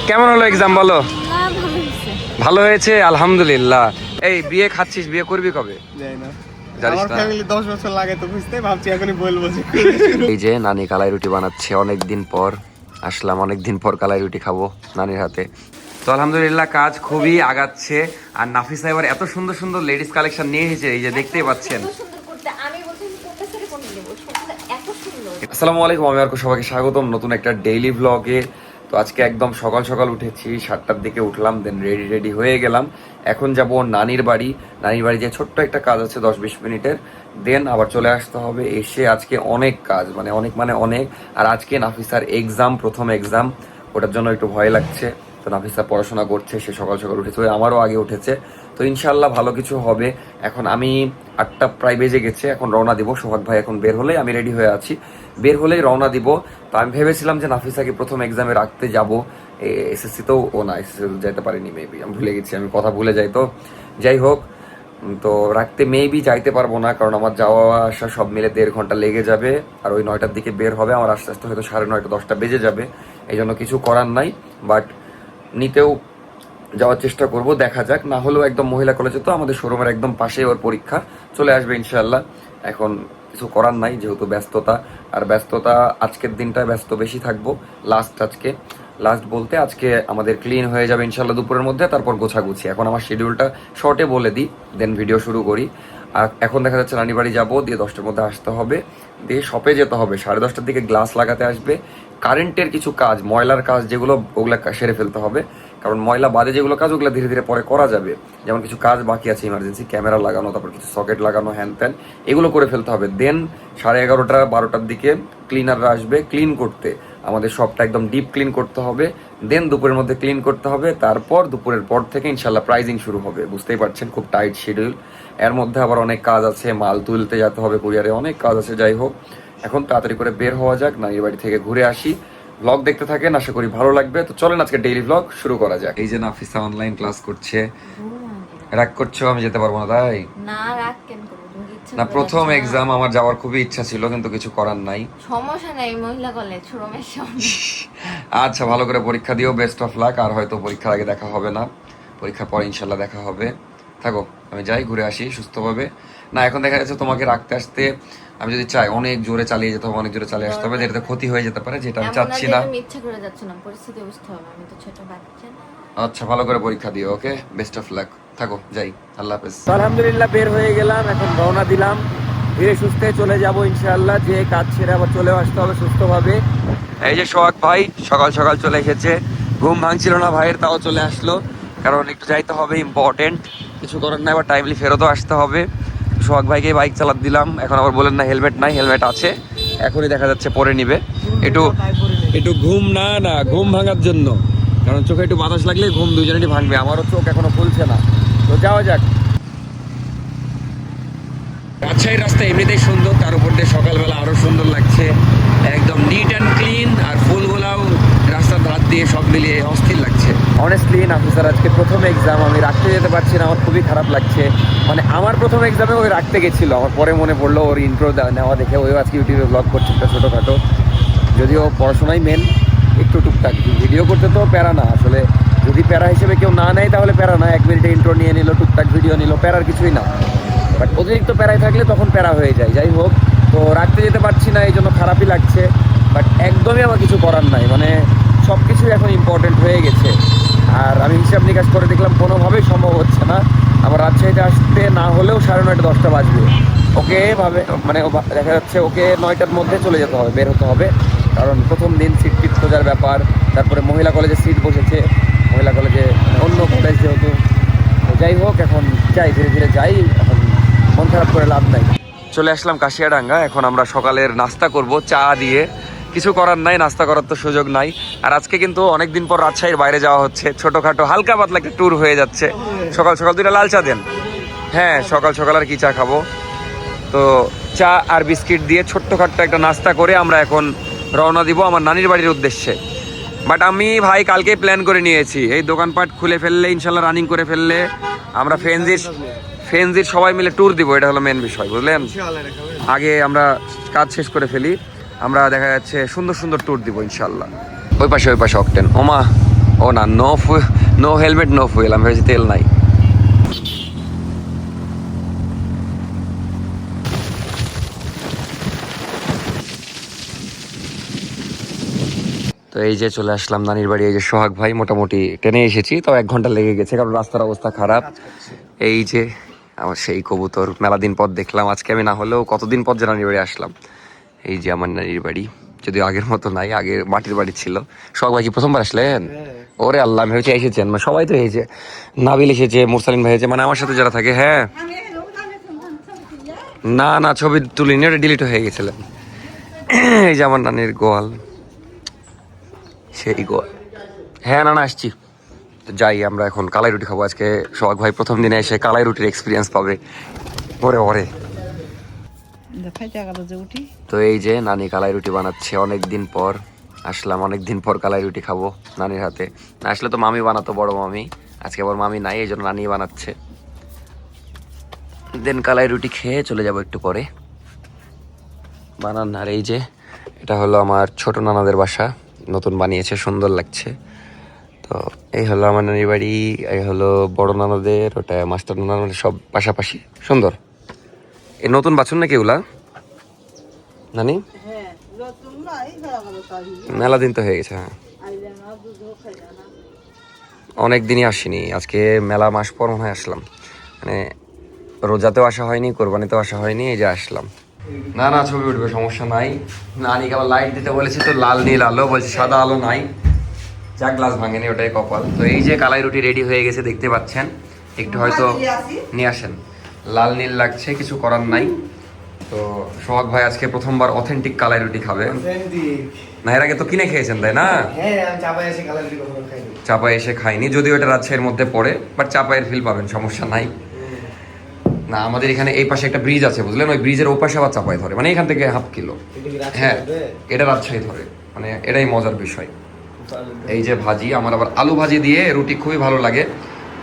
কেমন হলো এক্সাম বলো? ভালো হয়েছে আলহামদুলিল্লাহ। এই বিয়ে খাচ্ছিস, বিয়ে করবি কবে? এই যে নানি কালাই রুটি বানাচ্ছে, অনেকদিন পর আসলাম, অনেকদিন পর কালাই রুটি খাবো নানির হাতে। তো আলহামদুলিল্লাহ কাজ খুবই আগাচ্ছে। আর নাফিসা এবার এত সুন্দর সুন্দর লেডিস কালেকশন নিয়ে এসেছে, এই যে দেখতেই পাচ্ছেন। আসসালামু আলাইকুম, আমি আর সবাইকে স্বাগতম নতুন একটা ডেইলি ব্লগে। তো আজকে একদম সকাল সকাল উঠেছি, 7টার দিকে উঠলাম, দেন রেডি হয়ে গেলাম। এখন যাব নানির বাড়ি। নানির বাড়ি যে ছোট্ট একটা কাজ আছে 10-20 মিনিটের, দেন আবার চলে আসতে হবে। এসে আজকে অনেক কাজ, মানে অনেক। আর আজকে নাফিসার এক্সাম, প্রথম এক্সাম, ওটার জন্য একটু ভয় লাগছে। তো নাফিসা পড়াশোনা করছে, সে সকাল সকাল উঠেছে, আমারও আগে উঠেছে। তো ইনশাল্লাহ ভালো কিছু হবে। এখন আমি 8টা প্রায় বেজে গেছে, এখন রওনা দিব। সোহাগ ভাই এখন বের হলেই আমি রেডি হয়ে আছি, বের হলেই রওনা দিব। তো আমি ভেবেছিলাম যে নাফিসাকে প্রথম এক্সামে রাখতে যাব, এসএসসিতেও ও না, এসএসসি যেতে পারিনি, মেবি আমি ভুলে গেছি, আমি কথা ভুলে যাই। তো যাই হোক, তো রাখতে মেবি যাইতে পারবো না, কারণ আমার যাওয়া আসা সব মিলে 1.5 ঘন্টা লেগে যাবে। আর ওই 9টার দিকে বের হবে, আমার আস্তে আস্তে হয়তো 9:30 10টা বেজে যাবে। এই জন্য কিছু করার নাই, বাট নিতেও যাওয়ার চেষ্টা করব, দেখা যাক। না হলেও একদম মহিলা কলেজে, তো আমাদের শোরুমের একদম পাশে ওর পরীক্ষা, চলে আসবে ইনশাল্লাহ। এখন কিছু করার নাই, যেহেতু ব্যস্ততা। আর ব্যস্ততা আজকের দিনটা ব্যস্ত বেশি থাকবো। আজকে লাস্ট বলতে আজকে আমাদের ক্লিন হয়ে যাবে ইনশাল্লাহ দুপুরের মধ্যে, তারপর গোছাগুছি। এখন আমার শিডিউলটা শর্টে বলে দিই, দেন ভিডিও শুরু করি। আর এখন দেখা যাচ্ছে নানি বাড়ি যাবো, দিয়ে 10টার মধ্যে আসতে হবে, দিয়ে শপে যেতে হবে। 10:30টার দিকে গ্লাস লাগাতে আসবে। কারেন্টের কিছু কাজ, ময়লার কাজ যেগুলো, ওগুলা সেরে ফেলতে হবে, কারণ ময়লা বাদে যেগুলো কাজ ওগুলো ধীরে ধীরে পরে করা যাবে। যেমন কিছু কাজ বাকি আছে ইমার্জেন্সি, ক্যামেরা লাগানো, তারপর কিছু সকেট লাগানো, হ্যান ত্যান, এগুলো করে ফেলতে হবে। দেন 11:30 12টার দিকে ক্লিনাররা আসবে ক্লিন করতে। আমাদের শপটা একদম ডিপ ক্লিন করতে হবে, দেন দুপুরের মধ্যে ক্লিন করতে হবে। তারপর দুপুরের পর থেকে ইনশাল্লাহ প্রাইজিং শুরু হবে। বুঝতেই পারছেন খুব টাইট শিডিউল। এর মধ্যে আবার অনেক কাজ আছে, মাল তুলতে যেতে হবে কুরিয়ারে, অনেক কাজ আছে। যাই হোক, এখন তাড়াতাড়ি করে বের হওয়া যাক, নানির বাড়ি থেকে ঘুরে আসি। ব্লগ দেখতে থাকেন, আশা করি ভালো লাগবে। তো চলেন আজকে ডেইলি ব্লগ শুরু করা যাক। এই যে নাফিসা অনলাইন ক্লাস করছে। রাগ করছো? আমি যেতে পারবো না তাই? না, রাগ কেন করব? না, প্রথম এক্সাম, আমার যাওয়ার খুবই ইচ্ছা ছিল, কিন্তু কিছু করার নাই। সমস্যা নাই, মহিলা কলেজ শোরুমের সামনে। আচ্ছা, ভালো করে পরীক্ষা দিও, বেস্ট অফ লাক। আর হয়তো পরীক্ষার আগে দেখা হবে না, পরীক্ষার পরে ইনশাল্লাহ দেখা হবে। থাকো, আমি যাই, ঘুরে আসি সুস্থভাবে। না, এখন দেখা যাচ্ছে তোমাকে রাখতে আসতে আমি যদি চাই অনেক জোরে চালিয়ে যেতে হবে, অনেক জোরে চালিয়ে আসতে হবে, যেটাতে ক্ষতি হয়ে যেতে পারে, যেটা আমি চাচ্ছি না। আমি ইচ্ছা করে যাচ্ছি না, পরিস্থিতি বুঝতে হবে, আমি তো ছোট বাচ্চা না। আচ্ছা, ভালো করে পরীক্ষা দিও, ওকে, বেস্ট অফ লাক। থাকো, যাই, আল্লাহ হাফেজ। আলহামদুলিল্লাহ বের হয়ে গেলাম, এখন রওনা দিলাম। ধীরে সুস্থে চলে যাব ইনশাআল্লাহ, যে কাজ ছেড়ে আবার চলে আসতে হবে সুস্থভাবে। এই যে সোহাগ ভাই সকাল সকাল চলে এসেছে, ঘুম ভাঙছিল না ভাইয়ের, তাও চলে আসলো, কারণ একটু যাইতে হবে, ইম্পর্টেন্ট। কিছু করার নাই, আবার টাইমলি ফেরতও আসতে হবে। সোহাগ ভাইকে বাইক চালাতে দিলাম, এখন আবার বলেন না হেলমেট নাই, হেলমেট আছে, এখনই দেখা যাচ্ছে পরে নিবে। একটু ঘুম না ঘুম ভাঙার জন্য, কারণ চোখে একটু বাতাস লাগলে ঘুম দুজনেরই ভাঙবে। আমারও চোখ এখনো খুলছে না। তো যাওয়া যাক। রাজশাহীর রাস্তা এমনিতেই সুন্দর, তার উপর দিয়ে সকালবেলা আরো সুন্দর লাগছে, একদম নিট অ্যান্ড ক্লিন। আর ফুলগুলাও রাস্তার ধার দিয়ে, সব মিলিয়ে অস্থির লাগছে। অনেস্টলি নাফিসার আজকে প্রথম এক্সাম, আমি রাখতে যেতে পারছি না, আমার খুবই খারাপ লাগছে। মানে আমার প্রথম এক্সামে ওই রাখতে গেছিল, আমার পরে মনে পড়লো ওর ইন্ট্রো নেওয়া দেখে, ওই আজকে ইউটিউবে ব্লগ করছে একটা ছোটোখাটো। যদিও পড়াশোনাই মেন, একটু টুকটাক ভিডিও করতে তো প্যারা না আসলে। যদি প্যারা হিসেবে কেউ না নেয় তাহলে প্যারা না, 1 মিনিটে ইন্ট্রো নিয়ে নিল, টুকটাক ভিডিও নিল, প্যারার কিছুই না। বাট অতিরিক্ত প্যারায় থাকলে তখন প্যারা হয়ে যায়। যাই হোক, তো রাখতে যেতে পারছি না, এই জন্য খারাপই লাগছে। বাট একদমই আমার কিছু করার নাই, মানে সব কিছুই এখন ইম্পর্টেন্ট হয়ে গেছে। আর আমি হিসাব নিকাশ করে দেখলাম কোনোভাবেই সম্ভব হচ্ছে না আমার রাজশাহীতে আসতে, না হলেও 9:30 10টা বাজবে। ওকে ভাবে, মানে দেখা যাচ্ছে ওকে 9টার মধ্যে চলে যেতে হবে, বের হতে হবে, কারণ প্রথম দিন সিট টিট খোঁজার ব্যাপার। তারপরে মহিলা কলেজে সিট বসেছে, মহিলা কলেজে অন্য কলেজ যেহেতু। যাই হোক, এখন যাই, ধীরে ধীরে যাই, এখন মন খারাপ করে লাভ নাই। চলে আসলাম কাশিয়াডাঙ্গা, এখন আমরা সকালের নাস্তা করব চা দিয়ে। কিছু করার নাই, নাস্তা করার তো সুযোগ নাই। আর আজকে কিন্তু অনেকদিন পর রাজশাহীর বাইরে যাওয়া হচ্ছে, ছোটোখাটো হালকা পাতলা একটা ট্যুর হয়ে যাচ্ছে। সকাল সকাল 2টা লাল চা দেন। হ্যাঁ, সকাল সকাল আর কি চা খাবো? তো চা আর বিস্কিট দিয়ে ছোট্টখাট্ট একটা নাস্তা করে আমরা এখন রওনা দিব আমার নানির বাড়ির উদ্দেশ্যে। বাট আমি ভাই কালকেই প্ল্যান করে নিয়েছি, এই দোকানপাট খুলে ফেললে ইনশাল্লাহ, রানিং করে ফেললে আমরা ফ্রেন্ডজির সবাই মিলে ট্যুর দিব, এটা হলো মেন বিষয়, বুঝলেন? আগে আমরা কাজ শেষ করে ফেলি, আমরা দেখা যাচ্ছে সুন্দর সুন্দর ট্যুর দিব ইনশাল্লাহ। ওই পাশে অকটেন, ওমা ও না, নো হেলমেট নো ফুয়েল, আমি ভেবেছি তেল নাই। তো এই যে চলে আসলাম নানির বাড়ি। এই যে সোহাগ ভাই, মোটামুটি ট্রেনে এসেছি, তো 1 ঘন্টা লেগে গেছে কারণ রাস্তার অবস্থা খারাপ। এই যে আমার সেই কবুতর, মেলা দিন পর দেখলাম আজকে। আমি না হলেও কতদিন পর যে নানির বাড়ি আসলাম। এই যে আমার নানির বাড়ি, যদিও আগের মতো নাই, আগে মাটির বাড়ি ছিল। সোহাগ ভাই কি প্রথমবার আসলেন? ওরে আল্লাহ, আমি হয়েছে এসেছেন, মানে সবাই তো এসেছে, নাবিল এসেছে, মুরসালিন ভাই এসেছে, মানে আমার সাথে যারা থাকে। হ্যাঁ না না, ছবি তুলিনি, ওটা ডিলিট হয়ে গেছিলেন। এই যে আমার নানির গোয়াল, সেই গোয়াল। হ্যাঁ না না, আসছি। তো যাই, আমরা এখন কালাই রুটি খাবো আজকে। সোহাগ ভাই প্রথম দিনে এসে কালাই রুটির এক্সপিরিয়েন্স পাবে। ওরে ওরে। তো এই যে নানি কালাই রুটি বানাচ্ছে, অনেক দিন পর আসলাম, অনেক দিন পর কালাই রুটি খাবো নানির হাতে। না আসলে তো মামি বানাতো, বড় মামি। আজকে আবার মামি নাই, এই জন্য নানি বানাচ্ছে। দেন কালাই রুটি খেয়ে চলে যাব একটু পরে বানান। আর এই যে এটা হলো আমার ছোট নানাদের বাসা, নতুন বানিয়েছে, সুন্দর লাগছে। তো এই হলো আমার নানির বাড়ি, এই হলো বড় নানাদের, ওটা মাস্টার নানাদের, সব পাশাপাশি সুন্দর। এই নতুন বাছুর নাকি এগুলা নানি? মেলা দিন তো হয়ে গেছে। হ্যাঁ অনেক দিনই আসিনি, আজকে মেলা মাস পর মনে হয় আসলাম। মানে রোজাতেও আসা হয়নি, কোরবানিতেও আসা হয়নি, এই যে আসলাম। না না, ছবি উঠবে, সমস্যা নাই। নানিকে আবার লাইট দিতে বলেছে, তো লাল নীল আলো, বলছে সাদা আলো নাই, যা গ্লাস ভাঙেনি, ওটাই কপাল। তো এই যে কালাই রুটি রেডি হয়ে গেছে, দেখতে পাচ্ছেন। একটু হয়তো নিয়ে আসেন, লাল নীল লাগছে, কিছু করার নাই। তো সোহাগ ভাই আজকে প্রথমবার অথেন্টিক কালাই রুটি খাবে। না এর আগে তো কিনে খেয়েছেন তাই না? চাপায় এসে খাইনি, যদিও এটা রাজশাহীর মধ্যে পড়ে, বাট চাপায়ের ফিল পাবেন, সমস্যা নাই। না আমাদের এখানে এই পাশে একটা ব্রিজ আছে, বুঝলেন, ওই ব্রিজের ওপাশে আবার চাপায় ধরে, মানে এখান থেকে ½ কিলো। হ্যাঁ এটা রাজশাহী ধরে, মানে এটাই মজার বিষয়। এই যে ভাজি, আমার আবার আলু ভাজি দিয়ে রুটি খুবই ভালো লাগে।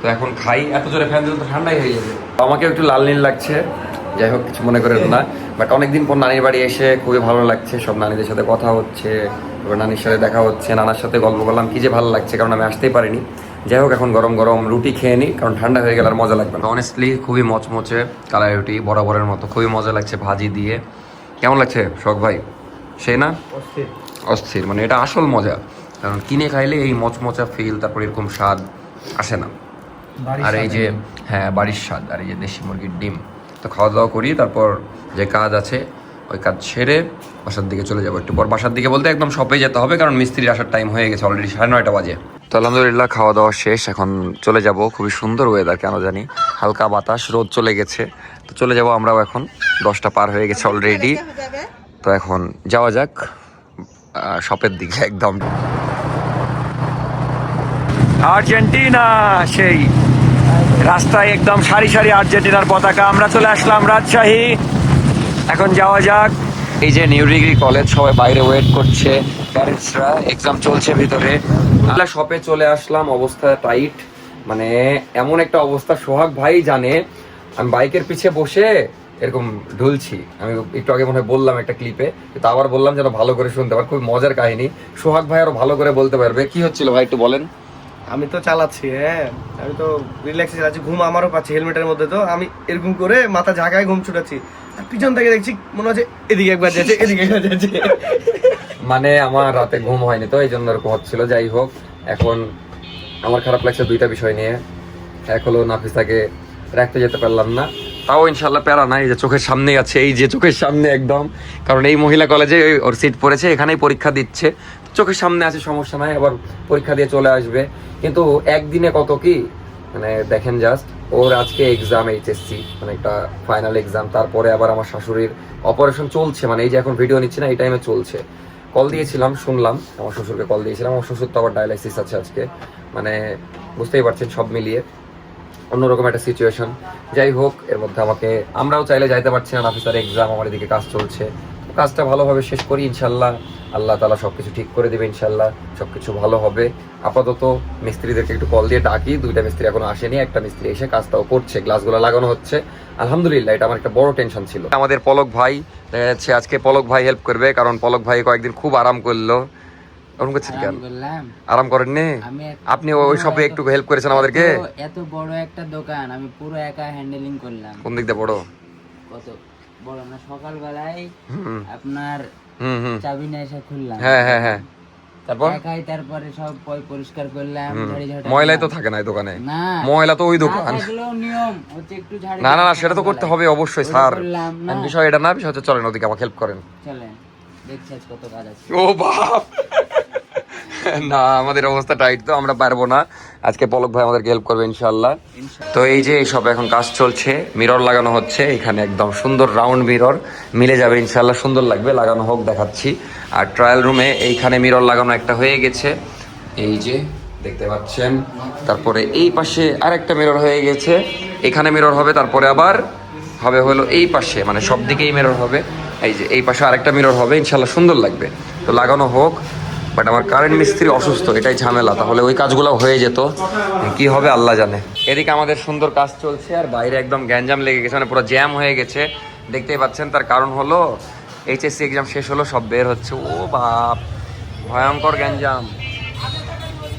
তো এখন খাই, এত জোরে ফ্যান দিলে তো ঠান্ডাই হয়ে যাবে। আমাকে একটু লাল নীল লাগছে, যাই হোক কিছু মনে করেন না। বাট অনেকদিন পর নানির বাড়ি এসে খুবই ভালো লাগছে, সব নানিদের সাথে কথা হচ্ছে, এবার নানির সাথে দেখা হচ্ছে, নানার সাথে গল্প করলাম, কি যে ভালো লাগছে, কারণ আমি আসতেই পারিনি। যাই হোক এখন গরম গরম রুটি খেয়ে নিই, কারণ ঠান্ডা হয়ে গেলে আর মজা লাগবে না। অনেস্টলি খুবই মচমচে কালাই রুটি, বরাবরের মতো খুবই মজা লাগছে ভাজি দিয়ে। কেমন লাগছে শখ ভাই? সেই না অস্থির, মানে এটা আসল মজা, কারণ কিনে খাইলে এই মচমচা ফিল, তারপর এরকম স্বাদ আসে না। আর এই যে হ্যাঁ বাড়ির স্বাদ, আর এই যে দেশি মুরগির ডিম। তো খাওয়া দাওয়া করি, তারপর যে কাজ আছে ওই কাজ সেরে বাসার দিকে চলে যাবো। একটু পর বাসার দিকে বলতে একদম শপে যেতে হবে, কারণ মিস্ত্রির আসার টাইম হয়ে গেছে, অলরেডি 9:30 বাজে। তো আলহামদুলিল্লাহ খাওয়া দাওয়া শেষ, এখন চলে যাব। খুবই সুন্দর ওয়েদার, কেন জানি হালকা বাতাস, রোদ চলে গেছে। তো চলে যাব আমরাও, এখন 10টা পার হয়ে গেছে অলরেডি। তো এখন যাওয়া যাক শপের দিকে একদম। আর্জেন্টিনা, সেই রাস্তায় একদম সারি সারি আর্জেন্টিনার পতাকা। আমরা চলে আসলাম রাজশাহী, এখন যাওয়া যাক। এই যে নিউ ডিগ্রি কলেজ, সবাই বাইরে ওয়েট করছে, প্যারেন্টসরা, এক্সাম চলছে ভিতরে। আমরা শপে চলে আসলাম, অবস্থা টাইট, মানে এমন একটা অবস্থা, সোহাগ ভাই জানে আমি বাইকের পিছে বসে এরকম ঢুলছি। আমি একটু আগে মনে হয় বললাম একটা ক্লিপে, তা আবার বললাম যেন ভালো করে শুনতে পার, খুব মজার কাহিনী। সোহাগ ভাই আরো ভালো করে বলতে পারবে। কি হচ্ছিল ভাই একটু বলেন। আমি তো চালাচ্ছি, হ্যাঁ আমি তো রিল্যাক্সে চালাচ্ছি, ঘুম আমারও পাচ্ছি হেলমেটের মধ্যে। তো আমি এরকম করে মাথা ঝাঁকায় ঘুম ছুটাচ্ছি, আর পিছন থেকে দেখছি মনে হচ্ছে এদিকে একবার যাচ্ছে, এদিকে একবার যাচ্ছে। মানে আমার রাতে ঘুম হয়নি, তো এই জন্য এরকম হচ্ছিল। যাই হোক, এখন আমার খারাপ লাগছে দুইটা বিষয় নিয়ে। এক হলো নাফিসাকে রাখতে যেতে পারলাম না, তাও ইনশাল্লাহ প্যারা নাই, যে চোখের সামনেই আছে, এই যে চোখের সামনে একদম, কারণ এই মহিলা কলেজে ওর সিট পড়েছে, এখানেই পরীক্ষা দিচ্ছে, চোখের সামনে আছে, সমস্যা নাই, আবার পরীক্ষা দিয়ে চলে আসবে। কিন্তু একদিনে কত কি, মানে দেখেন জাস্ট, ওর আজকে এক্সাম এইচএসসি, মানে একটা ফাইনাল এক্সাম, তারপরে আবার আমার শাশুড়ির অপারেশন চলছে, মানে এই যে এখন ভিডিও নিচ্ছি না এই টাইমে চলছে। কল দিয়েছিলাম, শুনলাম, আমার শ্বশুরকে কল দিয়েছিলাম, আমার শ্বশুর তো আবার ডায়ালাইসিস আছে আজকে, মানে বুঝতেই পারছেন সব মিলিয়ে অন্যরকম একটা সিচুয়েশন। যাই হোক, এর মধ্যে আমাকে, আমরাও চাইলে যাইতে পারছি না, নাফিসার এক্সাম, আমার এদিকে কাজ চলছে, কাজটা ভালোভাবে শেষ করি ইনশাল্লাহ, আল্লাহ তাআলা সবকিছু ঠিক করে দেবে ইনশাল্লাহ, সবকিছু ভালো হবে। আপাতত মিস্ত্রিদেরকে একটু কল দিয়ে ডাকি, 2টা মিস্ত্রি এখনো আসেনি, একটা মিস্ত্রি এসে কাজটাও করছে, গ্লাসগুলো লাগানো হচ্ছে, আলহামদুলিল্লাহ। এটা আমার একটা বড় টেনশন ছিল। আমাদের পলক ভাই দেখা যাচ্ছে আজকে পলক ভাই হেল্প করবে, কারণ পলক ভাই কয়েকদিন খুব আরাম করলো, ওরকম করছেন কেন? বললাম আরাম করেননি? আমি আপনি ওই শপে একটু হেল্প করেছেন আমাদেরকে। এত বড় একটা দোকান আমি পুরো একা হ্যান্ডেলিং করলাম। কোন দিক দিয়ে বড়? কত বড় না, সকালবেলায় হুম আপনার হুম চাবি নিয়ে এসে খুললাম। হ্যাঁ তারপর একাই, তারপরে সব পরিষ্কার করলাম, ঝাড়ি ঝাড়ি। ময়লাই তো থাকে না এই দোকানে, না ময়লা তো ওই দোকান। এগুলো নিয়ম হচ্ছে একটু ঝাড়ি। না সেটা তো করতে হবে অবশ্যই স্যার, করলাম না। বিষয় এটা না, বিষয় হচ্ছে চলেন ওদিকে আমাকে হেল্প করেন। চলেন দেখছি আজ কত কাজ আছে। ও বাপ না আমাদের অবস্থা টাইট, তো আমরা পারবো না। আজকে পলক ভাই আমাদেরকে হেল্প করবে ইনশাআল্লাহ। তো এই যে এই সব এখন কাজ চলছে, মিরর লাগানো হচ্ছে এখানে, একদম সুন্দর রাউন্ড মিরর মিলে যাবে ইনশাআল্লাহ, সুন্দর লাগবে, লাগানো হোক দেখাচ্ছি। আর ট্রায়াল রুমে এইখানে মিরর লাগানো একটা হয়ে গেছে, এই যে দেখতে পাচ্ছেন। তারপরে এই পাশে আরেকটা মিরর হয়ে গেছে, এখানে মিরর হবে, তারপরে আবার হবে হলো এই পাশে, মানে সব দিকেই মিরর হবে। এই যে এই পাশে আরেকটা মিরর হবে ইনশাআল্লাহ, সুন্দর লাগবে। তো লাগানো হোক, বাট আমার কারেন্ট মিস্ত্রি অসুস্থ, এটাই ঝামেলা, তাহলে ওই কাজগুলো হয়ে যেত, কি হবে আল্লাহ জানে। এদিকে আমাদের সুন্দর কাজ চলছে আর বাইরে একদম গ্যাঞ্জাম লেগে গেছে, মানে পুরো জ্যাম হয়ে গেছে, দেখতেই পাচ্ছেন। তার কারণ হলো এইচএসসি এক্সাম শেষ হলো, সব বের হচ্ছে। ও বাপ, ভয়ঙ্কর গ্যাঞ্জাম,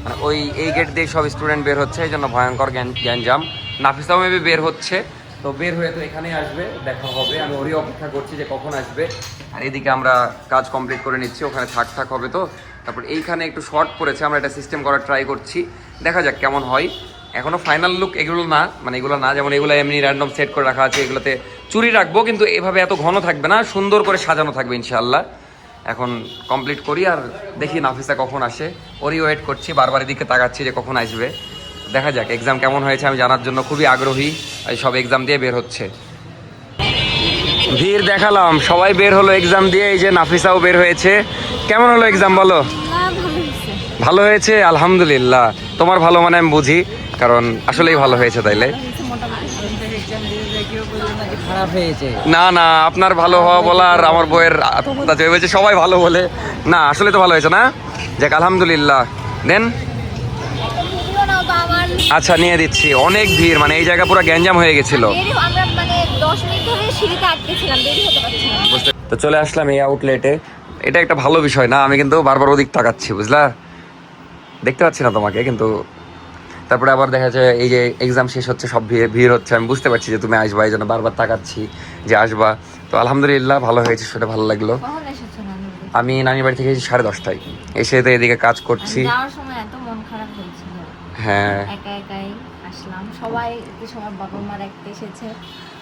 মানে ওই এই গেট দিয়ে সব স্টুডেন্ট বের হচ্ছে, এই জন্য ভয়ঙ্কর গ্যাঞ্জাম। নাফিসাও মেবি বের হচ্ছে, তো বের হয়ে তো এখানেই আসবে, দেখা হবে। আমি ওরই অপেক্ষা করছি যে কখন আসবে। আর এদিকে আমরা কাজ কমপ্লিট করে নিচ্ছি, ওখানে থাক হবে তো। তারপর এইখানে একটু শর্ট পড়েছে, আমরা এটা সিস্টেম করার ট্রাই করছি, দেখা যাক কেমন হয়। এখনও ফাইনাল লুক এগুলো না, মানে এগুলো না, যেমন এগুলো এমনি র্যান্ডম সেট করে রাখা আছে, এগুলোতে চুরি রাখবো, কিন্তু এভাবে এত ঘন থাকবে না, সুন্দর করে সাজানো থাকবে ইনশাআল্লাহ। এখন কমপ্লিট করি আর দেখি নাফিসা কখন আসে, ওরই ওয়েট করছি, বারবার এদিকে তাকাচ্ছি যে কখন আসবে। দেখা যাক এক্সাম কেমন হয়েছে, আমি জানার জন্য খুবই আগ্রহী। এই সব এক্সাম দিয়ে বের হচ্ছে, ভিড় দেখালাম, সবাই বের হলো এক্সাম দিয়ে, এই যে নাফিসাও বের হয়েছে। কেমন হলো এক্সাম বলো? ভালো হয়েছে আলহামদুলিল্লাহ। তোমার ভালো মানে আমি বুঝি, কারণ আসলেই ভালো হয়েছে তাইলে। খারাপ হয়েছে না আপনার ভালো হওয়া বলার আমার বইয়ের আতঙ্ক আছে, বলছে সবাই ভালো বলে, না আসলে তো ভালো হয়েছে না, যাক আলহামদুলিল্লাহ। দেন আচ্ছা নিয়ে দিচ্ছি, অনেক ভিড়, মানে এই জায়গা পুরো গ্যাঞ্জাম হয়ে গেছিল। তো চলে আসলাম এই আউটলেটে, এটা একটা ভালো বিষয় না, আমি কিন্তু বারবার ওদিক তাকাচ্ছি, বুঝলা, দেখতে পাচ্ছি না তোমাকে কিন্তু। তারপরে আবার দেখা যায় এই যে এক্সাম শেষ হচ্ছে, সব ভিড় হচ্ছে, আমি বুঝতে পারছি যে তুমি আসবা, এই জন্য বারবার তাকাচ্ছি যে আসবা। তো আলহামদুলিল্লাহ ভালো হয়েছে, সেটা ভালো লাগলো। আমি নানির বাড়ি থেকে 10:30টায় এসে তো এদিকে কাজ করছি। যাওয়ার সময় এত মন খারাপ হয়েছিল, হ্যাঁ একা একাই আসলাম, সবাই সবার বাবা মা রাখতে এসেছে।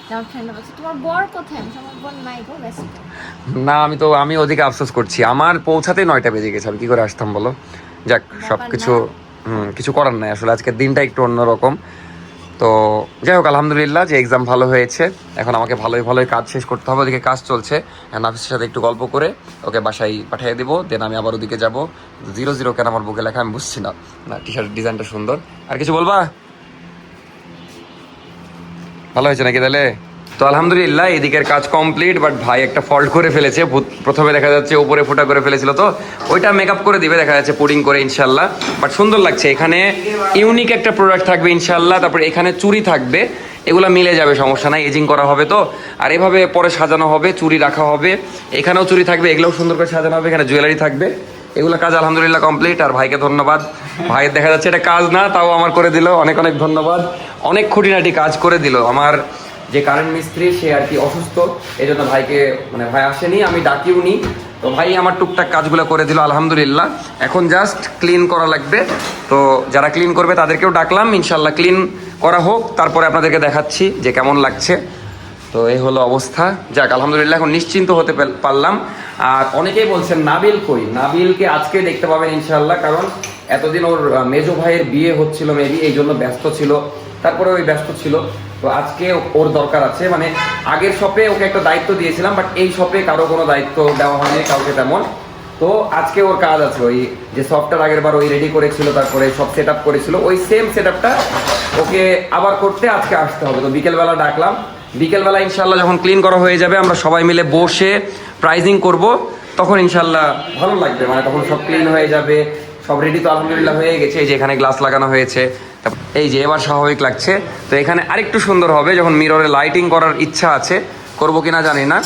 আমার ফ্রেন্ড বলছে তোমার বর কোথায়, আমি আমার বর নাই গো, ব্যস্ত। না আমি ওদিকে আফসোস করছি, আমার পৌঁছাতেই 9টা বেজে গেছে, আমি কি করে আসতাম বলো। যাক সবকিছু কিছু করার নাই, আসলে আজকের দিনটা একটু অন্যরকম। তো যাই হোক আলহামদুলিল্লাহ যে এক্সাম ভালো হয়েছে। এখন আমাকে ভালোই কাজ শেষ করতে হবে, ওদিকে কাজ চলছে। নাফিসের সাথে একটু গল্প করে ওকে বাসায় পাঠিয়ে দেবো, দেন আমি আবার ওদিকে যাবো। 00 কেন আমার বুকে লেখা আমি বুঝছি না, টি শার্টের ডিজাইনটা সুন্দর। আর কিছু বলবা? ভালো হয়েছে নাকি তাহলে? তো আলহামদুলিল্লাহ এদিকের কাজ কমপ্লিট, বাট ভাই একটা ফল্ট করে ফেলেছে। প্রথমে দেখা যাচ্ছে উপরে ফোটা করে ফেলেছিল, তো ওইটা মেকআপ করে দিবে দেখা যাচ্ছে পুডিং করে ইনশাল্লাহ। বাট সুন্দর লাগছে, এখানে ইউনিক একটা প্রোডাক্ট থাকবে ইনশাল্লাহ। তারপরে এখানে চুড়ি থাকবে, এগুলো মিলে যাবে, সমস্যা নাই, এজিং করা হবে তো। আর এভাবে পরে সাজানো হবে, চুড়ি রাখা হবে, এখানেও চুড়ি থাকবে, এগুলোও সুন্দর করে সাজানো হবে, এখানে জুয়েলারি থাকবে। এগুলো কাজ আলহামদুলিল্লাহ কমপ্লিট। আর ভাইকে ধন্যবাদ, ভাইয়ের দেখা যাচ্ছে এটা কাজ না, তাও আমার করে দিল, অনেক ধন্যবাদ। অনেক খুঁটিনাটি কাজ করে দিল। আমার যে কারেন্ট মিস্ত্রি সে আর কি অসুস্থ, এই জন্য ভাইকে, মানে ভাই আসেনি, আমি ডাকিও নি, তো ভাই আমার টুকটাক কাজগুলো করে দিল আলহামদুলিল্লাহ। এখন জাস্ট ক্লিন করা লাগবে, তো যারা ক্লিন করবে তাদেরকেও ডাকলাম, ইনশাল্লাহ ক্লিন করা হোক, তারপরে আপনাদেরকে দেখাচ্ছি যে কেমন লাগছে। তো এই হলো অবস্থা, যাক আলহামদুলিল্লাহ এখন নিশ্চিন্ত হতে পারলাম। আর অনেকেই বলছেন নাবিল কই, নাবিলকে আজকে দেখতে পাবেন ইনশাল্লাহ, কারণ এতদিন ওর মেজো ভাইয়ের বিয়ে হচ্ছিল মেবি, এই জন্য ব্যস্ত ছিল, তারপরে ওই ব্যস্ত ছিল। তো আজকে ওর দরকার আছে, মানে আগের শপে ওকে একটা দায়িত্ব দিয়েছিলাম, বাট এই শপে কারো কোনো দায়িত্ব দেওয়া হয়নি কাউকে তেমন। তো আজকে ওর কাজ আছে, ওই যে সফটওয়্যার আগের বার ওই রেডি করেছিল, তারপরে সব সেট আপ করেছিল, ওই সেম সেট আপটা ওকে আবার করতে আজকে আসতে হবে। তো বিকেলবেলা ডাকলাম, বিকেলবেলা ইনশাল্লাহ যখন ক্লিন করা হয়ে যাবে, আমরা সবাই মিলে বসে প্রাইজিং করব, তখন ইনশাল্লাহ ভালো লাগবে, মানে তখন সব ক্লিন হয়ে যাবে, সব রেডি তো আলহামদুলিল্লাহ হয়ে গেছে। এই যে এখানে গ্লাস লাগানো হয়েছে, এই যে এবার স্বাভাবিক লাগছে। তো এখানে আরেকটু সুন্দর হবে, যখন মিররে লাইটিং করার ইচ্ছা আছে, করবো কিনা জানি না।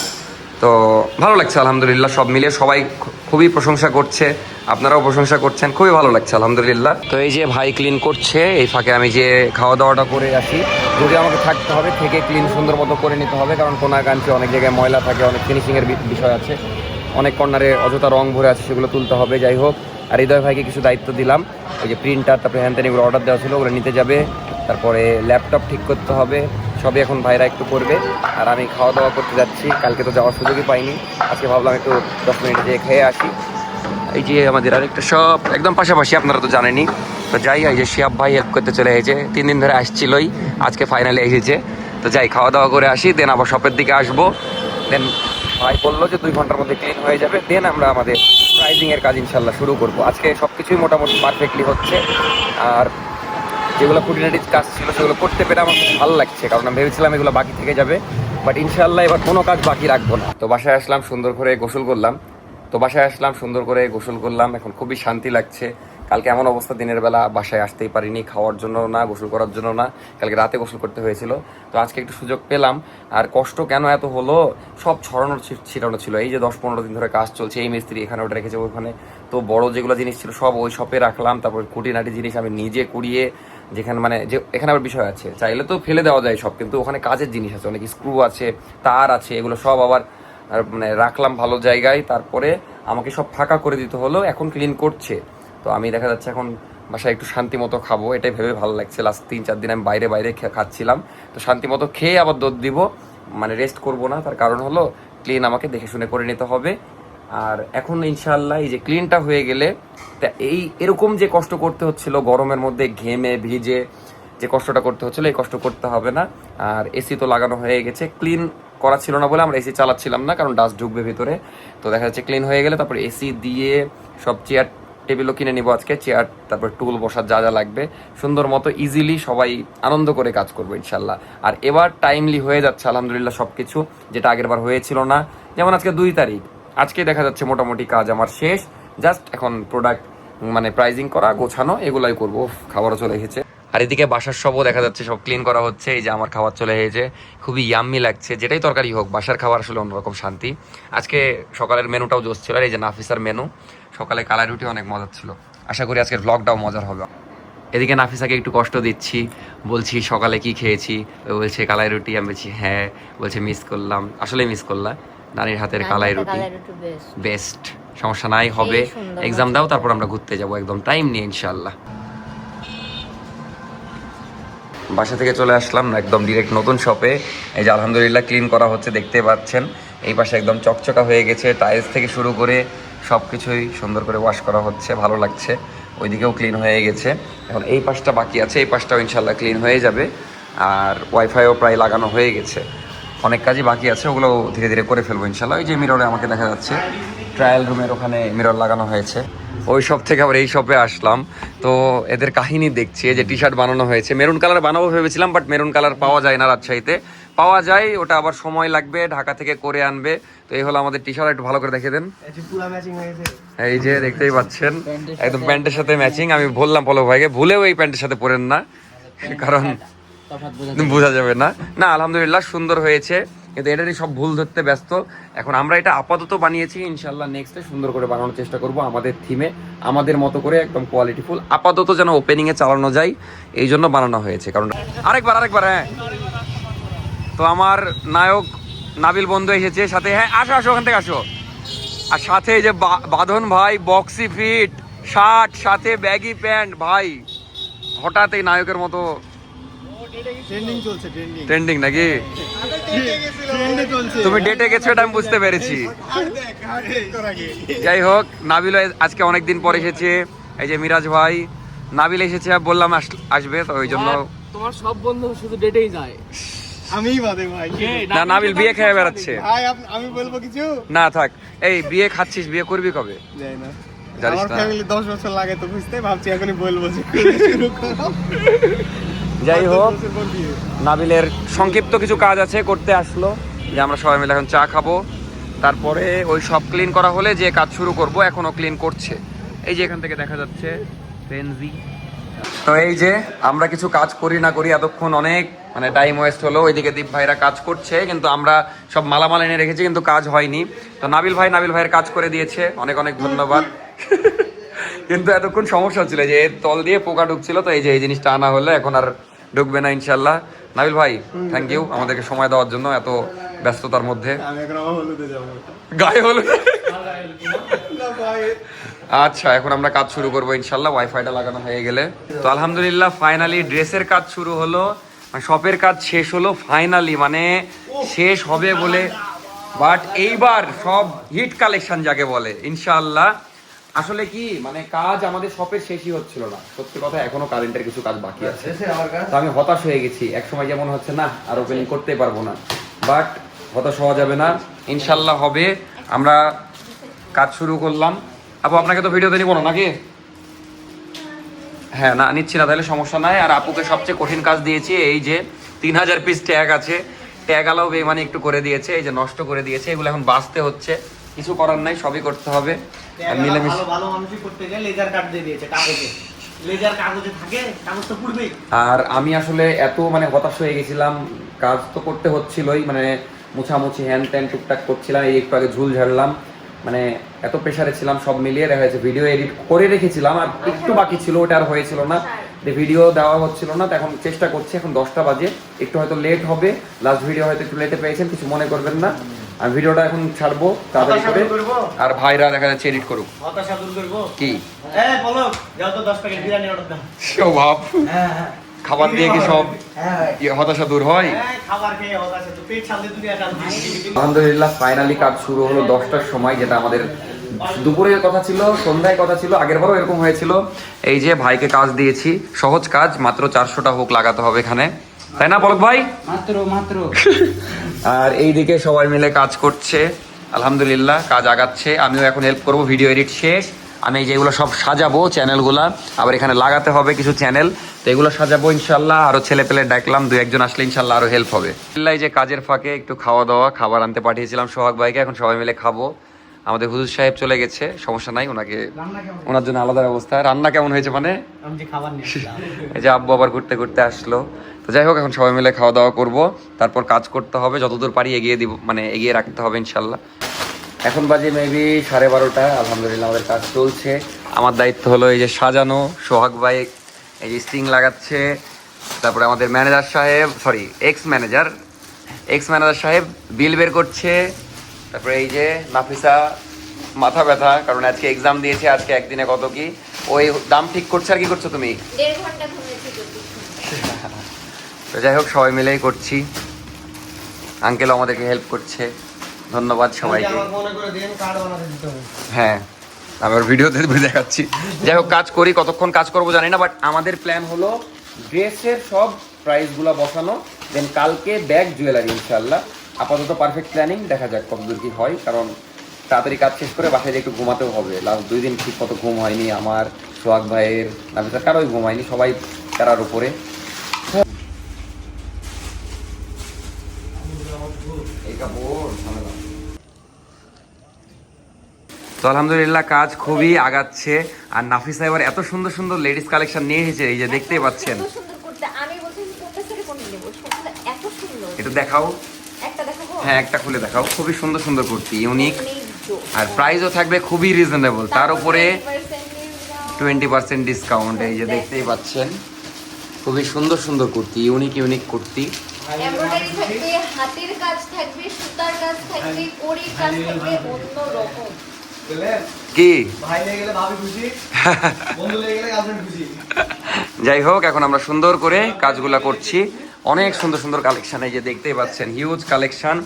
তো ভালো লাগছে আলহামদুলিল্লাহ, সব মিলিয়ে সবাই খুবই প্রশংসা করছে, আপনারাও প্রশংসা করছেন, খুবই ভালো লাগছে আলহামদুলিল্লাহ। তো এই যে ভাই ক্লিন করছে, এই ফাঁকে আমি যে খাওয়া দাওয়াটা করে আসি, যদি আমাকে থাকতে হবে থেকে ক্লিন সুন্দর মতো করে নিতে হবে, কারণ কোনাকাঞ্চে অনেক জায়গায় ময়লা থাকে, অনেক ফিনিশিংয়ের বিষয় আছে, অনেক কর্নারে অযথা রং ভরে আছে, সেগুলো তুলতে হবে। যাই হোক, আর হৃদয় ভাইকে কিছু দায়িত্ব দিলাম, ওই যে প্রিন্টার তারপরে হ্যান ত্যান এগুলো অর্ডার দেওয়া ছিল, ওগুলো নিতে যাবে, তারপরে ল্যাপটপ ঠিক করতে হবে, সবই এখন ভাইরা একটু করবে। আর আমি খাওয়া দাওয়া করতে যাচ্ছি, কালকে তো যাওয়ার সুযোগই পাইনি, আজকে ভাবলাম একটু 10 মিনিট যেয়ে খেয়ে আসি। এই যে আমাদের আরেকটা শপ একদম পাশাপাশি, আপনারা তো জানেনই। তো যাই, এই যে শিয়াব ভাই হেল্প করতে চলে এসেছে, 3 দিন ধরে আসছিলই, আজকে ফাইনালি এসেছে। তো যাই, খাওয়া দাওয়া করে আসি, দেন আবার শপের দিকে আসবো। দেন ভাই বললো যে 2 ঘন্টার মধ্যে ক্লিন হয়ে যাবে, দেন আমরা আমাদের প্রাইজিংয়ের কাজ ইনশাল্লাহ শুরু করবো। আজকে সব কিছুই মোটামুটি পারফেক্টলি হচ্ছে, আর যেগুলো খুঁটিনাটি কাজ ছিল সেগুলো করতে পেরে আমার খুব ভালো লাগছে, কারণ আমি ভেবেছিলাম এগুলো বাকি থেকে যাবে, বাট ইনশাল্লাহ এবার কোনো কাজ বাকি রাখবো না। তো বাসায় আসলাম, সুন্দর করে গোসল করলাম, এখন খুবই শান্তি লাগছে। কালকে এমন অবস্থা, দিনের বেলা বাসায় আসতেই পারিনি, খাওয়ার জন্য না, গোসল করার জন্য না, কালকে রাতে গোসল করতে হয়েছিল। তো আজকে একটু সুযোগ পেলাম। আর কষ্ট কেন এত হলো, সব ছড়ানোর ছিটানো ছিল। এই যে 10-15 দিন ধরে কাজ চলছে, এই মিস্ত্রি এখানে ওটা রেখেছে ওখানে, তো বড় যেগুলো জিনিস ছিল সব ওই শপে রাখলাম, তারপর খুঁটিনাটি জিনিস আমি নিজে কুড়িয়ে, যেখানে মানে যে এখানে আবার বিষয় আছে, চাইলে তো ফেলে দেওয়া যায় সব, কিন্তু ওখানে কাজের জিনিস আছে, অনেক স্ক্রু আছে, তার আছে, এগুলো সব আবার মানে রাখলাম ভালো জায়গায়। তারপরে আমাকে সব ফাঁকা করে দিতে হলো, এখন ক্লিন করছে। তো আমি দেখা যাচ্ছে এখন বাসায় একটু শান্তি মতো খাবো, এটাই ভেবে ভালো লাগছে। লাস্ট 3-4 দিন আমি বাইরে খাচ্ছিলাম, তো শান্তি মতো খেয়ে আবার দুধ দিব, মানে রেস্ট করব না। তার কারণ হলো ক্লিন আমাকে দেখে শুনে করে নিতে হবে। আর এখন ইনশাআল্লাহ এই যে ক্লিনটা হয়ে গেলে, তা এরকম যে কষ্ট করতে হচ্ছিল গরমের মধ্যে ঘেমে ভিজে, যে কষ্টটা করতে হচ্ছিল, এই কষ্ট করতে হবে না। আর এসি তো লাগানো হয়ে গেছে, ক্লিন করা ছিল না বলে আমরা এসি চালাচ্ছিলাম না, কারণ ডাস্ট ঢুকবে ভিতরে। তো দেখা যাচ্ছে ক্লিন হয়ে গেলে তারপরে এসি দিয়ে সব চেয়ার টেবিলও কিনে নিব আজকে, চেয়ার তারপর টুল বসার যা যা লাগবে, সুন্দর মতো ইজিলি সবাই আনন্দ করে কাজ করবো ইনশাল্লাহ। আর এবার টাইমলি হয়ে যাচ্ছে আলহামদুলিল্লাহ সব কিছু, যেটা আগের বার হয়েছিল না। যেমন আজকে 2 তারিখ, আজকে দেখা যাচ্ছে মোটামুটি কাজ আমার শেষ, জাস্ট এখন প্রোডাক্ট মানে প্রাইজিং করা, গোছানো, এগুলাই করবো। খাবারও চলে এসেছে, আর এদিকে বাসার সবও দেখা যাচ্ছে সব ক্লিন করা হচ্ছে। এই যে আমার খাবার চলে এসেছে, খুবই ইয়াম্মি লাগছে, যেটাই তরকারি হোক বাসার খাবার আসলে অন্যরকম শান্তি। আজকে সকালের মেনুটাও জোশ ছিল, আর এই যে নাফিসার মেনু, সকালে কালাই রুটি অনেক মজার ছিল। আশা করি আজকের ব্লগটাও মজার হবে। এদিকে নাফিসাকে একটু কষ্ট দিচ্ছি, বলছি সকালে কি খেয়েছি, ও বলছে কালাই রুটি, আমি বলছি হ্যাঁ, বলছে মিস করলাম, আসলে মিস করলাম নানির হাতের কালাই রুটি, বেস্ট। সমস্যা নাই, হবে, এক্সাম দাও, তারপর আমরা ঘুরতে যাবো একদম টাইম নিয়ে ইনশাল্লাহ। বাসা থেকে চলে আসলাম না, একদম ডিরেক্ট নতুন শপে। এই যে আলহামদুলিল্লাহ ক্লিন করা হচ্ছে, দেখতে পাচ্ছেন এই পাশে একদম চকচকা হয়ে গেছে, টাইলস থেকে শুরু করে সব কিছুই সুন্দর করে ওয়াশ করা হচ্ছে, ভালো লাগছে। ওইদিকেও ক্লিন হয়ে গেছে, এখন এই পাশটা বাকি আছে, এই পাশটাও ইনশাল্লাহ ক্লিন হয়ে যাবে। আর ওয়াইফাইও প্রায় লাগানো হয়ে গেছে, অনেক কাজই বাকি আছে, ওগুলো ধীরে ধীরে করে ফেলবো ইনশাল্লাহ। ওই যে মিররে আমাকে দেখা যাচ্ছে, ট্রায়াল রুমের ওখানে মিরর লাগানো হয়েছে। ওই শপ থেকে আবার এই শপে আসলাম, তো এদের কাহিনী দেখছি। যে টি শার্ট বানানো হয়েছে, মেরুন কালার বানাবো ভেবেছিলাম, বাট মেরুন কালার পাওয়া যায় না রাজশাহীতে, পাওয়া যায় ওটা আবার সময় লাগবে, ঢাকা থেকে করে আনবে। তো এই হলো আমাদের টি শার্ট, একটু ভালো করে দেখে দেন। এই যে দেখতেই পাচ্ছেন একদম প্যান্টের সাথে ম্যাচিং। আমি বললাম পলক ভাইকে ভুলেও এই প্যান্টের সাথে পরেন না, কারণ বোঝা যাবে না। না আলহামদুলিল্লাহ সুন্দর হয়েছে, কিন্তু এটারই সব ভুল ধরতে ব্যস্ত। এখন আমরা এটা আপাতত বানিয়েছি, ইনশাল্লাহ নেক্সটে সুন্দর করে বানানোর চেষ্টা করব আমাদের থিমে, আমাদের মতো করে একদম কোয়ালিটিফুল, আপাতত যেন ওপেনিংয়ে চালানো যায়, এই জন্য বানানো হয়েছে। কারণ আরেকবার হ্যাঁ, তো আমার নায়ক নাবিল বন্ধু এসেছে সাথে, হ্যাঁ আসো আসো ওখান থেকে আসো। আর সাথে এই যে বাঁধন ভাই, বক্সি ফিট শার্ট, সাথে ব্যাগি প্যান্ট, ভাই হঠাৎ এই নায়কের মতো ট্রেন্ডিং নাকি? তুমি ডেটে গেছো এটা আমি বুঝতে পেরেছি। যাই হোক, নাবিল আজকে অনেকদিন পর এসেছে। এই যে মিরাজ ভাই, নাবিল এসেছে, বললাম আসবে, তো ওই জন্য। তোমার সব বন্ধু শুধু ডেটেই যায়, আমি বাদে ভাই। না নাবিল বিয়ে খেয়ে বেড়াচ্ছে। ভাই আমি বলবো কিছু না থাক, এই বিয়ে খাচ্ছিস, বিয়ে করবি কবে? যাই না, জানিস আমার না? ফ্যামিলি 10 বছর লাগে তো বুঝতে, ভাবছি এখনই বলবো যে শুরু করো। যাই হোক, 10 বছর পর বিয়ে। নাবিলের সংক্ষিপ্ত কিছু কাজ আছে, করতে আসলো, যে আমরা সবাই মিলে এখন চা খাবো, তারপরে ওই সব ক্লিন করা হলে যে কাজ শুরু করব, এখনো ক্লিন করছে। এই যে এখান থেকে দেখা যাচ্ছে পেনজি, তো এই যে আমরা কিছু কাজ করি না করি এতক্ষণ অনেক মানে টাইম ওয়েস্ট হলো, ওইদিকে দীপ ভাইরা কাজ করছে কিন্তু আমরা সব মালামাল এনে রেখেছি কিন্তু কাজ হয়নি। তো নাবিল ভাইয়ের কাজ করে দিয়েছে, অনেক অনেক ধন্যবাদ। কিন্তু এতক্ষণ সমস্যা হচ্ছিল যে এর তল দিয়ে পোকা ঢুকছিল, তো এই যে এই জিনিসটা আনা হলো, এখন আর ঢুকবে না ইনশাল্লাহ। নাবিল ভাই থ্যাংক ইউ আমাদেরকে সময় দেওয়ার জন্য এত ব্যস্ততার মধ্যে। গায়ে হলুদ। আচ্ছা এখন আমরা কাজ শুরু করবো ইনশাল্লাহ, ওয়াইফাইটা লাগানো হয়ে গেলে। তো আলহামদুলিল্লাহ ফাইনালি ড্রেসের কাজ শুরু হলো, শপের কাজ শেষ হলো ফাইনালি, মানে শেষ হবে বলে। বাট এইবার সব হিট কালেকশন যাকে বলে ইনশাআল্লাহ। আসলে কি মানে কাজ আমাদের শপের শেষই হচ্ছিল না, সত্যি কথা এখনো কারেন্টের কিছু কাজ বাকি আছে। তো আমি হতাশ হয়ে গেছি, এক সময় যেমন হচ্ছে না আর ওপেনিং করতেই পারবো না, বাট হতাশ হওয়া যাবে না, ইনশাল্লাহ হবে। আমরা কাজ শুরু করলাম। আপু আপনাকে তো ভিডিওতে নিবো না নাকি? হ্যাঁ না নিচ্ছি না, তাহলে সমস্যা নাই। আর আপুকে সবচেয়ে কঠিন কাজ দিয়েছি, এই যে 3000 পিস ট্যাগ আছে, ট্যাগ আলাও বেমানি একটু করে দিয়েছে, এই যে নষ্ট করে দিয়েছে, এগুলো এখন বাঁচতে হচ্ছে, কিছু করার নাই, সবই করতে হবে। আর মিলেমিশে ভালো মানুষই করতে গেলে লেজার কাট দিয়ে দিয়েছে কাগজে, লেজার কাগজে থাকে, কাগজ তো পুড়বেই। আর আমি আসলে এত মানে হতাশ হয়ে গেছিলাম, কাজ তো করতে হচ্ছিলই, মানে মুছামুছি হ্যান ত্যান টুকটাক করছিলাম, এই একটু আগে ঝুল ঝাড়লাম, মানে এত প্রেশারে ছিলাম, সব মিলিয়ে দেখা যাচ্ছে ভিডিও এডিট করে রেখেছিলাম আর একটু বাকি ছিল, ওটা আর হয়েছিল না, ভিডিও দেওয়া হচ্ছিল না। তো এখন চেষ্টা করছি, এখন 10টা বাজে, একটু হয়তো লেট হবে, লাস্ট ভিডিও হয়তো একটু লেটে পেয়েছেন, কিছু মনে করবেন না। আমি ভিডিওটা এখন ছাড়বো তাড়াতাড়ি করে, আর ভাইরা দেখা যাচ্ছে এডিট করুক। হতাশা দূর করবো কি বলো, যাও তো 10 প্যাকেট বিরিয়ানি অর্ডার দাও। স্বভাব খাবার দিয়ে কি সব হতাশা দূর হয়? খাবার খেয়ে হতাশা তো পেট সামনে দুনিয়া টানছে। আলহামদুলিল্লাহ ফাইনালি কাজ শুরু হলো 10টার সময়, যেটা আমাদের দুপুরের কথা ছিল, সন্ধ্যায় কথা ছিল, আগের বারও এরকম হয়েছিল। এই যে ভাইকে কাজ দিয়েছি, সহজ কাজ, মাত্র 400টা হুক লাগাতে হবে এখানে, তাই না পলক ভাই? মাত্র আর এইদিকে সবাই মিলে কাজ করছে, আলহামদুলিল্লাহ কাজ আগাচ্ছে। আমিও এখন হেল্প করব, ভিডিও এডিট শেষ, আমি যেগুলো সব সাজাবো চ্যানেলগুলা, আবার এখানে লাগাতে হবে কিছু চ্যানেল, তো এগুলো সাজাবো ইনশাল্লাহ। আরো ছেলে পেলে ডাকলাম, 2-1 আসলে ইনশাল্লাহ আরো হেল্প হবে। এই যে কাজের ফাঁকে একটু খাওয়া দাওয়া, খাবার আনতে পাঠিয়েছিলাম সোহাগ ভাইকে, এখন সবাই মিলে খাবো। আমাদের হুজুর সাহেব চলে গেছে, সমস্যা নাই, ওনার জন্য আলাদা ব্যবস্থা। রান্না কেমন হয়েছে মানে এই যে আব্বু আবার ঘুরতে ঘুরতে আসলো। তো যাই হোক এখন সবাই মিলে খাওয়া দাওয়া করবো, তারপর কাজ করতে হবে, যতদূর পারি এগিয়ে দিব, মানে এগিয়ে রাখতে হবে ইনশাল্লাহ। এখন বাজে মেবি 12:30, আলহামদুলিল্লাহ আমাদের কাজ চলছে। আমার দায়িত্ব হলো এই যে সাজানো, সোহাগ ভাই এই যে স্ট্রিং লাগাচ্ছে, তারপরে আমাদের ম্যানেজার সাহেব, সরি এক্স ম্যানেজার সাহেব বিল বের করছে, তারপরে এই যে নাফিসা মাথা ব্যথা, কারণ আজকে এক্সাম দিয়েছে, আজকে একদিনে কত কি ওই দাম ঠিক করছে। আর কি করছো তুমি? 1.5 ঘন্টা ঘুমিয়েছি। তো যাই হোক সবাই মিলেই করছি, আঙ্কেলও আমাদেরকে হেল্প করছে, ধন্যবাদ সবাইকে। হ্যাঁ আমি ওর ভিডিওতে দেখাচ্ছি। যাই হোক কাজ করি, কতক্ষণ কাজ করবো জানি না, বাট আমাদের প্ল্যান হলো ড্রেসের সব প্রাইসগুলো বসানো, দেন কালকে ব্যাগ জুয়েলারি ইনশাল্লাহ। আপাতত পারফেক্ট প্ল্যানিং, দেখা যাক কতদূর কি হয়, কারণ তাড়াতাড়ি কাজ শেষ করে বাসায় একটু ঘুমাতেও হবে। লাস্ট 2 দিন ঠিক মতো ঘুম হয়নি আমার, সোহাগ ভাইয়ের, নাফিসা কারোই ঘুম হয়নি, সবাই তারার উপরে। তো আলহামদুলিল্লাহ কাজ খুবই আগাচ্ছে, আর নাফিসা এবার এত সুন্দর সুন্দর লেডিস কালেকশন নিয়ে এসেছে, এই যে দেখতেই পাচ্ছেন। এত সুন্দর করতে আমি বলছি কোনটা থেকে কোনটা নেব, সবগুলো এত সুন্দর। একটু দেখাও। একটা দেখাবো? হ্যাঁ একটা খুলে দেখাও, খুবই সুন্দর সুন্দর কুর্তি, ইউনিক, আর প্রাইসও থাকবে খুবই রিজনেবল, তার উপরে 20% ডিসকাউন্ট। এই যে দেখতেই পাচ্ছেন খুবই সুন্দর সুন্দর কুর্তি, ইউনিক কুর্তি, এমব্রয়ডারি থাকবে, হাতের কাজ থাকবে, সুতার কাজ থাকবে, কড়ির কাজ থাকবে, অন্য রকম। কি ভাই লেগে গেলে ভাবি খুশি, বন্ধু লেগে গেলে গার্লফ্রেন্ড খুশি। যাই হোক এখন আমরা সুন্দর করে কাজগুলা করছি, অনেক সুন্দর সুন্দর কালেকশন, এই যে দেখতেই পাচ্ছেন হিউজ কালেকশন,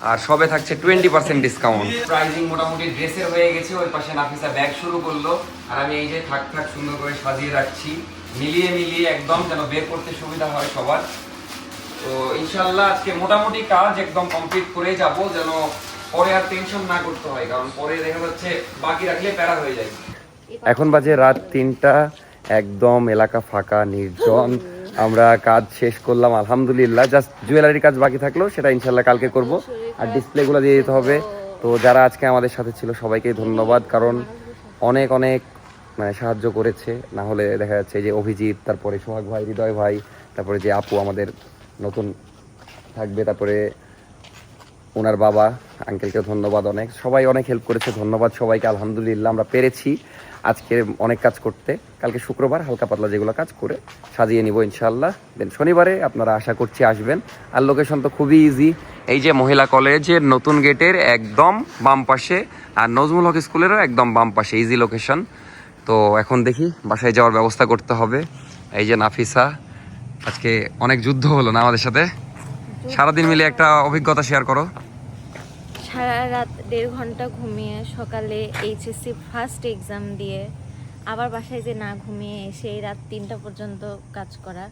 আর সবে থাকছে 20% ডিসকাউন্ট। প্রাইজিং মোটামুটি ড্রেসের হয়ে গেছে, ওই পাশে নাফিসা ব্যাগ শুরু করলো, আর আমি এই যে থাক সুন্দর করে সাজিয়ে রাখছি, মিলিয়ে একদম যেন বের করতে সুবিধা হয় সবার। তো ইনশাল্লাহ আজকে মোটামুটি কাজ একদম কমপ্লিট করে যাব, যেন পরে আর টেনশন না করতে হয়, কারণ পরে দেখা যাচ্ছে বাকি রাখলে প্যারা হয়ে যায়। এখন বাজে রাত 3টা, একদম এলাকা ফাঁকা নির্জন, আমরা কাজ শেষ করলাম আলহামদুলিল্লাহ। জাস্ট জুয়েলারির কাজ বাকি থাকলো, সেটা ইনশাল্লাহ কালকে করব, আর ডিসপ্লেগুলো দিয়ে দিতে হবে। তো যারা আজকে আমাদের সাথে ছিল সবাইকে ধন্যবাদ, কারণ অনেক মানে সাহায্য করেছে, না হলে দেখা যাচ্ছে যে অভিজিৎ, তারপরে সোহাগ ভাই, হৃদয় ভাই, তারপরে যে আপু আমাদের নতুন থাকবে, তারপরে ওনার বাবা আঙ্কেলকে ধন্যবাদ, অনেক সবাই অনেক হেল্প করেছে, ধন্যবাদ সবাইকে। আলহামদুলিল্লাহ আমরা পেরেছি আজকে অনেক কাজ করতে। কালকে শুক্রবার হালকা পাতলা যেগুলো কাজ করে সাজিয়ে নিব ইনশাল্লাহ। দেন শনিবারে আপনারা আশা করছি আসবেন। আর লোকেশন তো খুবই ইজি, এই যে মহিলা কলেজের নতুন গেটের একদম বাম পাশে, আর নজমুল হক স্কুলেরও একদম বাম পাশে, ইজি লোকেশন। তো এখন দেখি বাসায় যাওয়ার ব্যবস্থা করতে হবে। এই যে নাফিসা, আজকে অনেক যুদ্ধ হলো না আমাদের সাথে, সারাদিন মিলে একটা অভিজ্ঞতা শেয়ার করো। সারা রাত 1.5 ঘন্টা ঘুমিয়ে সকালে এইচএসসি ফার্স্ট এক্সাম দিয়ে আবার বাসায় যে না ঘুমিয়ে এসে এই রাত 3টা পর্যন্ত কাজ করা।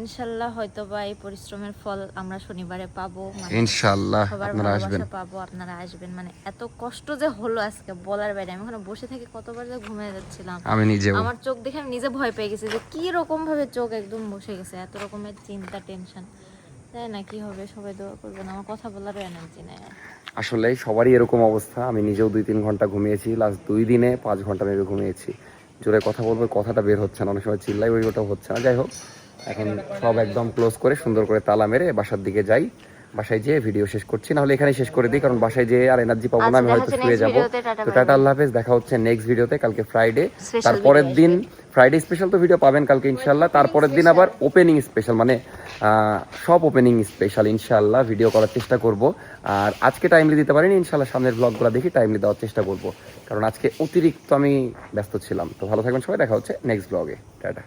ইনশাল্লাহ হয়তোবা এই পরিশ্রমের ফল আমরা শনিবারে পাবো, ইনশাআল্লাহ সবার আপনারা আসবেন। ভালোবাসা পাবো, আপনারা আসবেন। মানে এত কষ্ট যে হলো আজকে বলার বাইরে। আমি ওখানে বসে থেকে কতবার যে ঘুমিয়ে যাচ্ছিলাম, আমি নিজেও। আমার চোখ দেখে আমি নিজে ভয় পেয়ে গেছি যে কি রকম ভাবে চোখ একদম বসে গেছে, এত রকমের চিন্তা টেনশন। তাই না, কি হবে, সবাই দোয়া করবেন। আমার কথা বলারও এনার্জি নেই। আসলে সবারই এরকম অবস্থা। আমি নিজেও 2-3 ঘন্টা ঘুমিয়েছি, লাস্ট 2 দিনে 5 ঘন্টা মেবি ঘুমিয়েছি। জোরে কথা বলবো, কথাটা বের হচ্ছে না, অনেক সময় চিল্লাই, ওটাও হচ্ছে না। যাই হোক, এখন সব একদম ক্লোজ করে সুন্দর করে তালা মেরে বাসার দিকে যাই। বাসায় যেয়ে ভিডিও শেষ করছি, না হলে এখানেই শেষ করে দিই, কারণ বাসায় যেয়ে আর এনার্জি পাবো না, আমি হয়তো শুয়ে যাবো। তো টাটা, আল্লাহ হাফেজ, দেখা হচ্ছে নেক্সট ভিডিওতে কালকে ফ্রাইডে। তারপরের দিন ফ্রাইডে স্পেশাল তো ভিডিও পাবেন কালকে ইনশাল্লাহ। তারপরের দিন আবার ওপেনিং স্পেশাল, মানে সব ওপেনিং স্পেশাল ইনশাল্লাহ ভিডিও করার চেষ্টা করব। আর আজকে টাইমলি দিতে পারিনি, ইনশাল্লাহ সামনের ব্লগগুলো দেখি টাইমলি দেওয়ার চেষ্টা করব, কারণ আজকে অতিরিক্ত আমি ব্যস্ত ছিলাম। তো ভালো থাকবেন সবাই, দেখা হচ্ছে নেক্সট ব্লগে। টাটা।